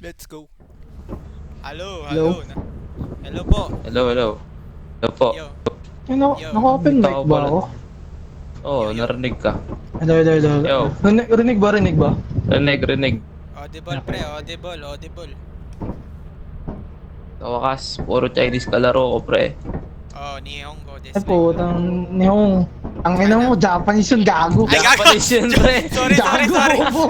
Let's go. Hello, Hello? hello. Hello po. Hello, hello. Hello po. Yo. Ano, Yo. naka-open mic Tao ba pala. ako? Oo, Yo, yo. narinig ka. Hello, hello, hello. Yo. Rinig ba, rinig ba? Rinig. Audible pre, audible. Sa wakas, puro Chinese kalaro ko, pre. Oh, Nihong ko this Ay po, nihong. Ang ina mo, Japanese yung gago. Ay, gago! Japanese yun, pre. Sorry. Gago.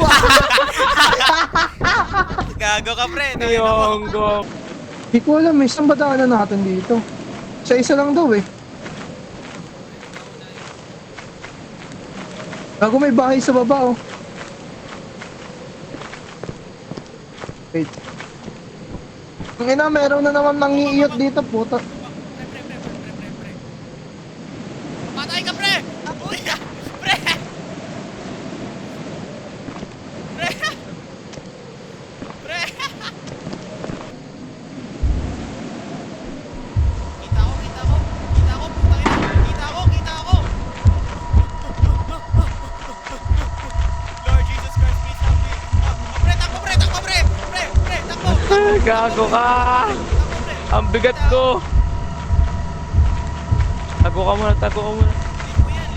Gago ka pre. Tangina mo. Niyonggo. Di ko alam, saan ba daanan natin dito? Sa isa lang daw eh. Gago, may bahay sa baba oh. Wait. Ang ina, meron na naman nangiiyot dito, puta. Pre. Patay ka pre! Uy! Pre! Pre! Pre! Kita ko, putang ina. Kita ko. Lord Jesus Christ, please help me. Pre, takbo pre! Takbo! Gago ka! Takbo pre! Ang bigat ko! Tago ka muna. Lipo yan.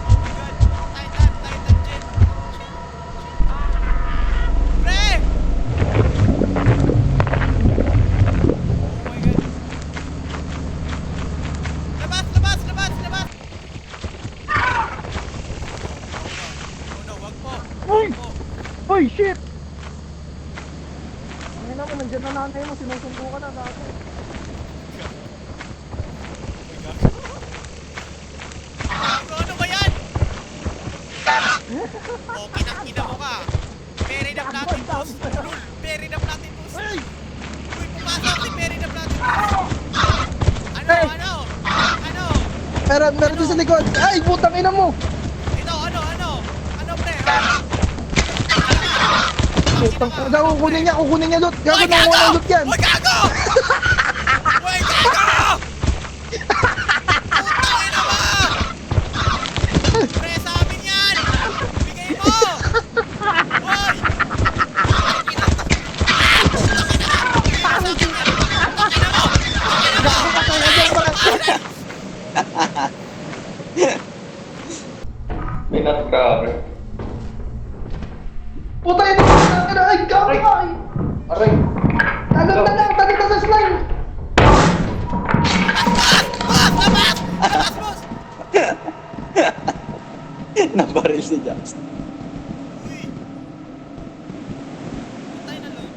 Oh shit. Oh my God. Titan Jet. Pre! Oh my God. Labas! Oh no, wag po. Uy! Uy, shit! Ang ina mo, nandiyan na nanay mo, sinusundo ka na dati. Bro, ano ba yan? Oh, kinakina mo ka. Bury the platypus. Lul, bury the platypus. Hey! Uy, pumasok si bury the platypus. Hey! Ano? Meron doon sa likod. Ay, putang ina mo! Ito, ano? Ano, pre? Putang ina, kukunin niya loot. Gago na mo ng loot yan. Uy, gago! Uy, gago! Putang ina mo! Pre, sa amin yan! Bigay mo! Uy! Minat ka, pre. Putang ina mo! Ay, gago ka! Aray! Talon na lang, talit na sa slime! Labas, boss! Nabaril si Jax. Uy! Patay na loot.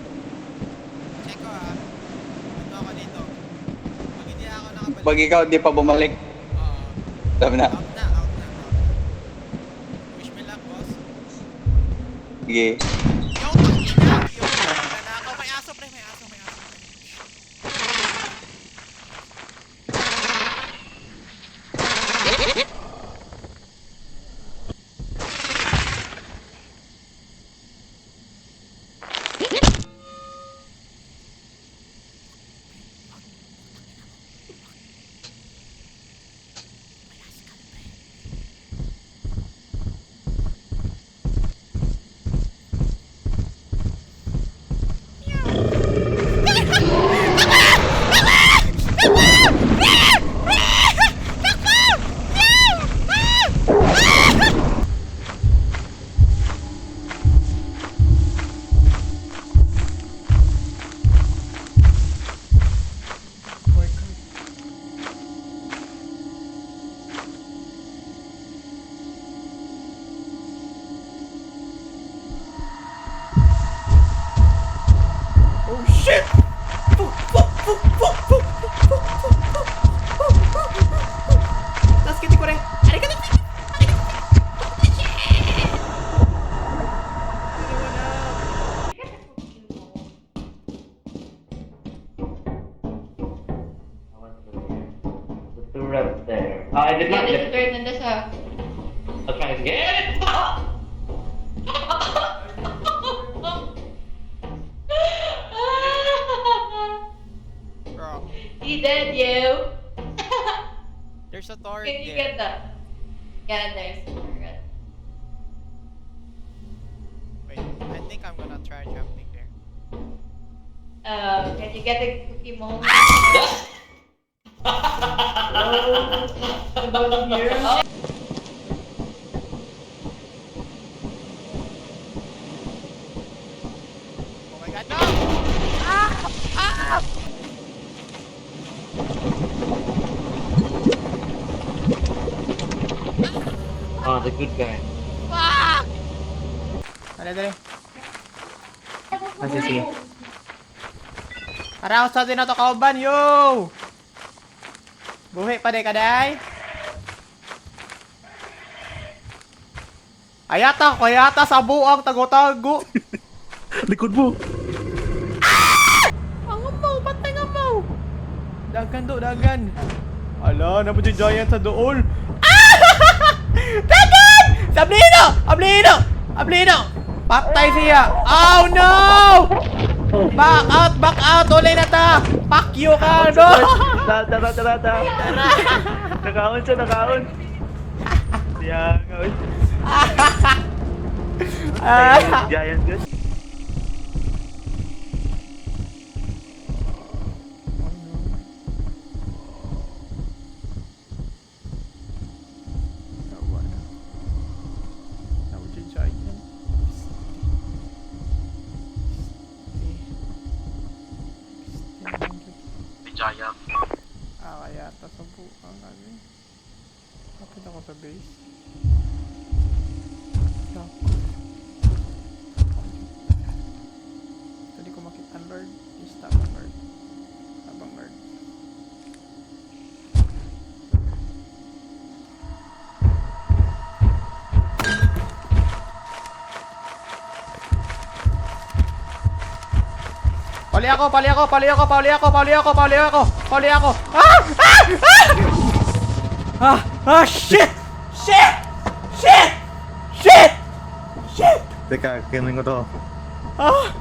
Check ko ha. Ano ako dito? Pag hindi ako nakabalik. Pag ikaw di pa bumalik, Oo. sabi na, Out na. Wish me luck, boss. sige. Yo, tangina! Yo, nanakaw. May aso, pre. May aso. Oh shit!助けてこれありがとうRight there. I did not Nandun get sa third, nandun sa... I'll try to get it! Bro, He dead, you. there's a turret Can you there. get that? Yeah, there's a turret. Can you get a cookie moment? Oh my god, no! Oh, the good guy. Dali, dali. Sige. Para ako sa din na to kauban, yo! Buhi pa di kaday. Ayata sa buang tago-tago. Likod mo. Ang amaw, patay ng amaw. Dagan do, dagan. Ala, naman yung giant sa dool. Dagan! Sablino! Ablino! Patay siya. Oh no! Back out, ulit na ta. Fuck you ka, no! Tara. Nakaon siya, nakaon. Siya, ngawin. Giant good. Giant. Kaya tasabukan kami. Kapit ako sa base. Tadi ko makita ang Lord. Is tabang Lord. Tabang Lord. Pali ako. Shit! Teka, kinuhin ko to. Ah!